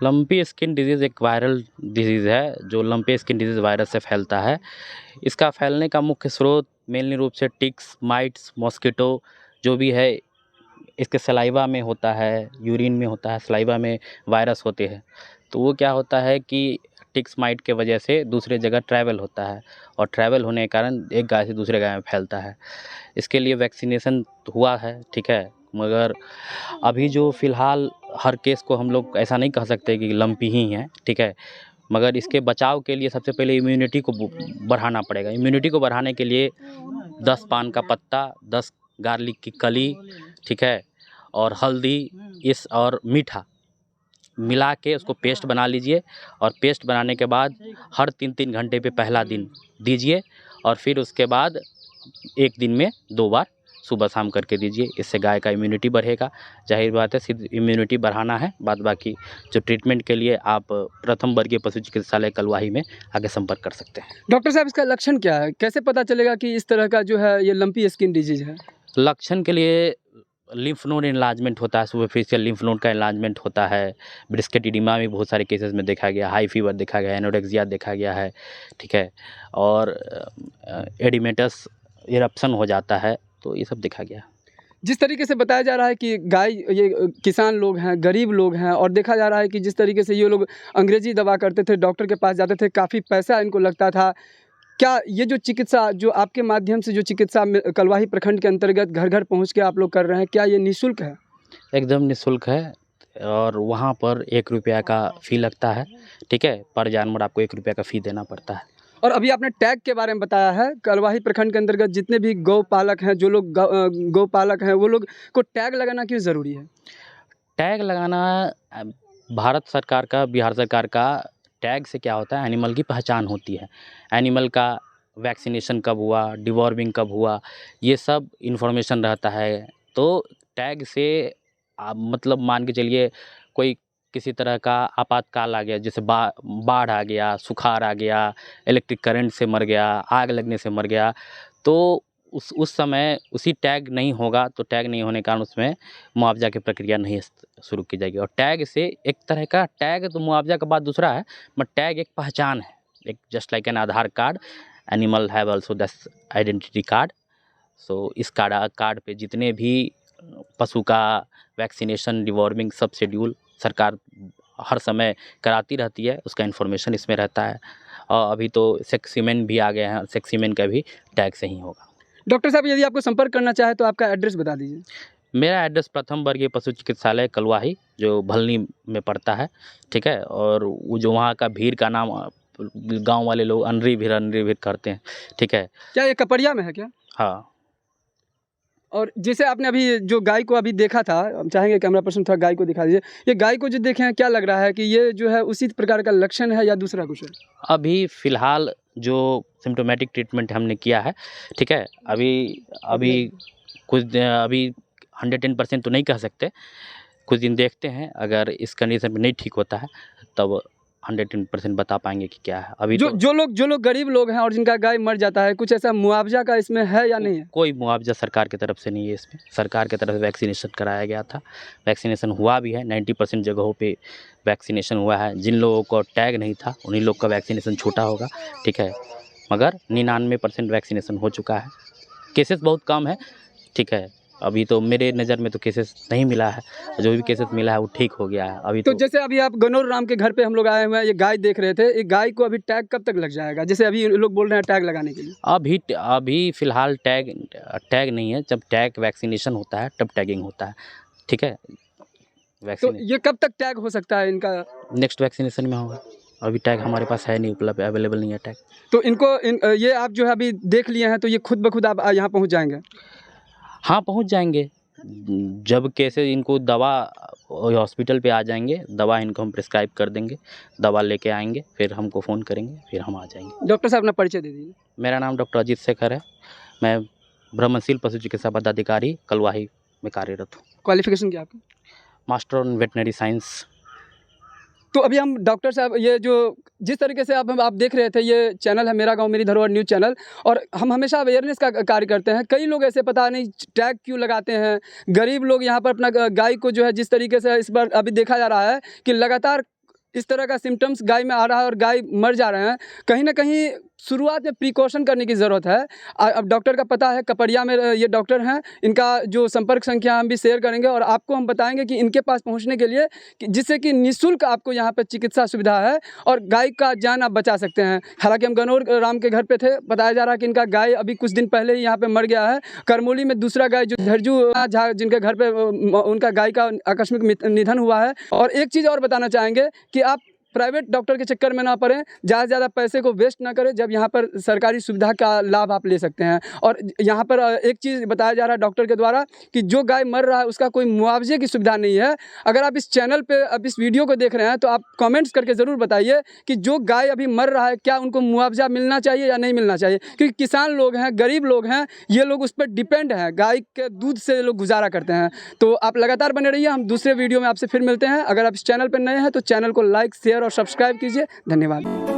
Lumpy skin disease एक viral disease है जो लंपी स्किन डिजीज़ वायरस से फैलता है। इसका फैलने का मुख्य स्रोत मेनली रूप से टिक्स, माइट्स, मॉस्किटो जो भी है इसके सलाइवा में होता है, यूरिन में होता है, सलाइवा में वायरस होते हैं। तो वो क्या होता है कि टिक्स माइट के वजह से दूसरे जगह ट्रैवल होता है और ट्रैवल होने के कारण एक गाय से दूसरे गाय में फैलता है। इसके लिए वैक्सीनेशन हुआ है, ठीक है? मगर अभी जो फ़िलहाल हर केस को हम लोग ऐसा नहीं कह सकते कि लंपी ही है, ठीक है? मगर इसके बचाव के लिए सबसे पहले इम्यूनिटी को बढ़ाना पड़ेगा। इम्यूनिटी को बढ़ाने के लिए 10 पान का पत्ता, 10 गार्लिक की कली, ठीक है? और हल्दी इस और मीठा मिला के उसको पेस्ट बना लीजिए और पेस्ट बनाने के बाद हर 3-3 घंटे पे पहला दिन दीजिए और फिर उसके बाद 1 दिन में 2 बार सुबह शाम करके दीजिए। इससे गाय का इम्यूनिटी बढ़ेगा। ज़ाहिर बात है सिर्फ इम्यूनिटी बढ़ाना है, बाद बाकी जो ट्रीटमेंट के लिए आप प्रथम वर्गीय पशु चिकित्सालय कलवाही में आके संपर्क कर सकते हैं। डॉक्टर साहब इसका लक्षण क्या है? कैसे पता चलेगा कि इस तरह का जो है ये लंपी स्किन डिजीज़ है? लक्षण के लिए लिम्फ नोड एनलार्जमेंट होता है, सुपरफिशियल लिम्फ नोड का एनलार्जमेंट होता है। ब्रिस्केट इडिमा में बहुत सारे केसेस में देखा गया, हाई फीवर देखा गया, एनोरेक्सिया देखा गया है, ठीक है? और एडिमेटस इरप्शन हो जाता है, तो ये सब देखा गया। जिस तरीके से बताया जा रहा है कि गाय ये किसान लोग हैं, गरीब लोग हैं और देखा जा रहा है कि जिस तरीके से ये लोग अंग्रेज़ी दवा करते थे, डॉक्टर के पास जाते थे, काफ़ी पैसा इनको लगता था। क्या ये जो चिकित्सा जो आपके माध्यम से जो चिकित्सा में कलवाही प्रखंड के अंतर्गत घर-घर पहुँच के आप लोग कर रहे हैं, क्या ये निःशुल्क है? एकदम निःशुल्क है और वहाँ पर ₹1 का फ़ी लगता है, ठीक है? पर जानवर आपको ₹1 का फ़ी देना पड़ता है। और अभी आपने टैग के बारे में बताया है, कलवाही प्रखंड के अंतर्गत जितने भी गौपालक हैं, जो लोग गौपालक हैं, वो लोग को टैग लगाना क्यों ज़रूरी है? टैग लगाना भारत सरकार का, बिहार सरकार का टैग से क्या होता है एनिमल की पहचान होती है। एनिमल का वैक्सीनेशन कब हुआ, डिवॉर्मिंग कब हुआ, ये सब इन्फॉर्मेशन रहता है। तो टैग से आप मतलब मान के चलिए कोई किसी तरह का आपातकाल आ गया जैसे बाढ़ आ गया, सुखाड़ आ गया, इलेक्ट्रिक करंट से मर गया, आग लगने से मर गया, तो उस समय उसी टैग नहीं होगा तो टैग नहीं होने के कारण उसमें मुआवज़ा की प्रक्रिया नहीं शुरू की जाएगी। और टैग से एक तरह का टैग तो मुआवज़ा का बात दूसरा है, बट टैग एक पहचान है, एक just like an Aadhaar card, animal have also that's identity card. So इस कार्ड पे जितने भी पशु का वैक्सीनेशन, डिवॉर्मिंग सब शेड्यूल सरकार हर समय कराती रहती है, उसका इन्फॉर्मेशन इसमें रहता है। और अभी तो सेक्सिमेन भी आ गए हैं, सेक्सिमेन का भी टैग से ही होगा। डॉक्टर साहब यदि आपको संपर्क करना चाहे तो आपका एड्रेस बता दीजिए। मेरा एड्रेस प्रथम वर्गीय पशु चिकित्सालय कलवाही जो भलनी में पड़ता है, ठीक है? और वो जो वहाँ का भीड़ का नाम गाँव वाले लोग अनरी भीड़ करते हैं, ठीक है? क्या ये कपड़िया में है क्या? हाँ। और जैसे आपने अभी जो गाय को अभी देखा था, हम चाहेंगे कैमरा पर्सन थोड़ा गाय को दिखा दीजिए। ये गाय को जो देखे हैं क्या लग रहा है कि ये जो है उसी प्रकार का लक्षण है या दूसरा कुछ है? अभी फ़िलहाल जो सिम्प्टोमेटिक ट्रीटमेंट हमने किया है, ठीक है? अभी अभी 110% तो नहीं कह सकते, कुछ दिन देखते हैं, अगर इस कंडीशन में नहीं ठीक होता है तब 110% बता पाएँगे कि क्या है। अभी तो जो लोग गरीब लोग हैं और जिनका गाय मर जाता है, कुछ ऐसा मुआवजा का इसमें है या नहीं है? कोई मुआवज़ा सरकार की तरफ से नहीं है इसमें। सरकार की तरफ से वैक्सीनेशन कराया गया था, वैक्सीनेशन हुआ भी है, 90% जगहों पे वैक्सीनेशन हुआ है। जिन लोगों को टैग नहीं था, उन्हीं लोग का वैक्सीनेशन छूटा होगा, ठीक है? मगर 99% वैक्सीनेशन हो चुका है। केसेस बहुत कम है, ठीक है? अभी तो मेरे नज़र में तो केसेस नहीं मिला है, जो भी केसेस मिला है वो ठीक हो गया है। अभी तो तो जैसे अभी आप गनौर राम के घर पे हम लोग आए हुए हैं, ये गाय देख रहे थे, ये गाय को अभी टैग कब तक लग जाएगा? जैसे अभी लोग बोल रहे हैं टैग लगाने के लिए। अभी फ़िलहाल टैग नहीं है, जब टैग वैक्सीनेशन होता है तब टैगिंग होता है, ठीक है? तो ये कब तक टैग हो सकता है इनका? नेक्स्ट वैक्सीनेशन में होगा। अभी टैग हमारे पास है नहीं, उपलब्ध अवेलेबल नहीं है टैग। तो ये आप जो है अभी देख लिए हैं तो ये खुद ब खुद आप यहाँ पहुँच जाएँगे? हाँ, पहुँच जाएँगे। जब कैसे इनको दवा हॉस्पिटल पे आ जाएँगे, दवा इनको हम प्रिस्क्राइब कर देंगे, दवा लेके आएँगे, फिर हमको फ़ोन करेंगे, फिर हम आ जाएँगे। डॉक्टर साहब अपना परिचय दे दीजिए। मेरा नाम डॉक्टर अजीत शेखर है। मैं ब्रह्मशील पशु चिकित्सा पदाधिकारी कलवाही में कार्यरत हूँ। क्वालिफ़िकेशन क्या है आपकी? Master on veterinary science. तो अभी हम डॉक्टर साहब ये जो जिस तरीके से आप देख रहे थे, ये चैनल है मेरा गाँव मेरी धरोहर न्यूज़ चैनल, और हम हमेशा अवेयरनेस का कार्य करते हैं। कई लोग ऐसे पता नहीं टैग क्यों लगाते हैं, गरीब लोग यहाँ पर अपना गाय को जो है जिस तरीके से इस बार अभी देखा जा रहा है कि लगातार इस तरह का सिम्टम्स गाय में आ रहा है और गाय मर जा रहे हैं, कहीं ना कहीं शुरुआत में प्रिकॉशन करने की ज़रूरत है। अब डॉक्टर का पता है, कपड़िया में ये डॉक्टर हैं, इनका जो संपर्क संख्या हम भी शेयर करेंगे और आपको हम बताएंगे कि इनके पास पहुंचने के लिए जिससे कि निःशुल्क आपको यहाँ पे चिकित्सा सुविधा है और गाय का जान आप बचा सकते हैं। हालांकि हम गनौर राम के घर पे थे, बताया जा रहा है कि इनका गाय अभी कुछ दिन पहले ही यहाँ पे मर गया है। करमोली में दूसरा गाय जो धरजू झा जिनके घर पे उनका गाय का आकस्मिक निधन हुआ है। और एक चीज़ और बताना चाहेंगे कि आप प्राइवेट डॉक्टर के चक्कर में ना पड़ें, ज़्यादा से ज़्यादा पैसे को वेस्ट ना करें, जब यहाँ पर सरकारी सुविधा का लाभ आप ले सकते हैं। और यहाँ पर एक चीज़ बताया जा रहा है डॉक्टर के द्वारा कि जो गाय मर रहा है उसका कोई मुआवजे की सुविधा नहीं है। अगर आप इस चैनल पे अब इस वीडियो को देख रहे हैं तो आप कमेंट्स करके ज़रूर बताइए कि जो गाय अभी मर रहा है क्या उनको मुआवजा मिलना चाहिए या नहीं मिलना चाहिए, क्योंकि किसान लोग हैं, गरीब लोग हैं, ये लोग उस पर डिपेंड हैं, गाय के दूध से लोग गुजारा करते हैं। तो आप लगातार बने रहिए, हम दूसरे वीडियो में आपसे फिर मिलते हैं। अगर आप इस चैनल पर नए हैं तो चैनल को लाइक, शेयर और सब्सक्राइब कीजिए। धन्यवाद।